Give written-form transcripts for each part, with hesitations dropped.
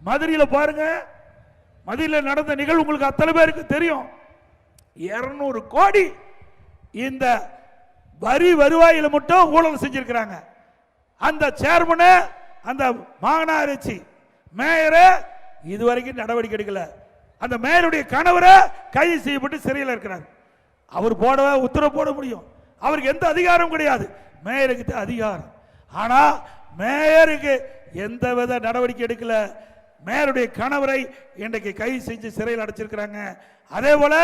மதுரையில் பாருங்க, மதுரையில் நடந்த நிகழ்வு உங்களுக்கு அத்தனை பேருக்கு தெரியும். 200 கோடி இந்த வரி வருவாயில மட்டும் ஊழல் செஞ்சிருக்கிறாங்க. அந்த சேர்மனு, அந்த மாநகராட்சி மேயரை இதுவரைக்கும் நடவடிக்கை எடுக்கல. அந்த மேயருடைய கணவரை கைது செய்யப்பட்டு சிறையில் இருக்கிறார். அவர் உத்தரவு போட முடியும், அவருக்கு எந்த அதிகாரம் கிடையாது. மேயருக்கு அதிகாரம். ஆனா மேயருக்கு எந்தவித நடவடிக்கை எடுக்கல. மேயருடைய கணவரை இன்றைக்கு கைது செஞ்சு சிறையில் அடைச்சிருக்கிறாங்க. அதே போல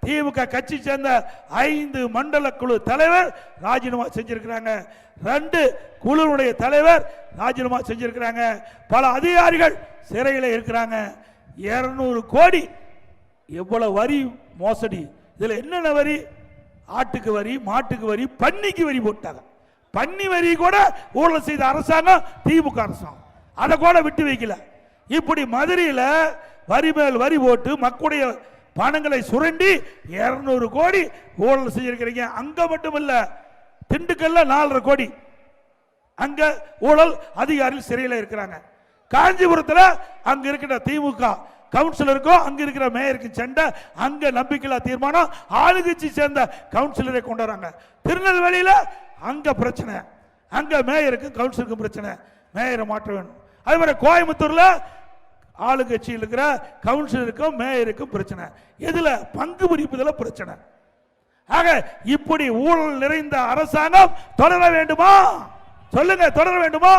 திமுக கட்சி சேர்ந்த 5 மண்டல குழு தலைவர் ராஜினாமா செஞ்சிருக்கிறாங்க. 2 குழுவுடைய தலைவர் ராஜினாமா செஞ்சிருக்கிறாங்க. பல அதிகாரிகள் சிறையில் இருக்கிறாங்க. 200 கோடி எவ்வளவு வரி மோசடி. இதுல என்னென்ன வரி? ஆட்டுக்கு வரி, மாட்டுக்கு வரி, பன்னிக்கு வரி போட்டாங்க. பன்னி வரி கூட ஊழல் செய்த அரசாங்கம் திமுக அரசாங்கம், அதை கூட விட்டு வைக்கல. இப்படி மதுரையில் வரி மேல் வரி போட்டு மக்களுடைய பணங்களை சுரண்டி 200 கோடி ஊழல் செஞ்சிருக்கிறீங்க. அங்க மட்டும் இல்ல, திண்டுக்கல்ல 4.5 கோடி அங்க ஊழல் அதிகாரிகள் சிறையில் இருக்கிறாங்க. காஞ்சிபுரத்தில் அங்க இருக்கிற திமுக கவுன்சிலருக்கும் அங்க இருக்கிற மேயருக்கு சண்டை, அங்க நம்பிக்கையில்லா தீர்மானம், ஆளுங்கட்சி சேர்ந்த கவுன்சிலரை கொண்டு வராங்க. திருநெல்வேலியில அங்க பிரச்சனை, அங்க மேயருக்கு கவுன்சிலருக்கும் பிரச்சனை, மேயரை மாற்ற வேணும். அதே மாதிரி கோயம்புத்தூர்ல ஆளுங்கட்சியில் இருக்கிற கவுன்சிலருக்கும் மேயருக்கும் பிரச்சனை. எதுல? பங்கு பிரிப்பதில் பிரச்சனை. ஆக இப்படி ஊழல் நிறைந்த அரசாங்கம் தொடர வேண்டுமா? சொல்லுங்க, தொடர வேண்டுமா?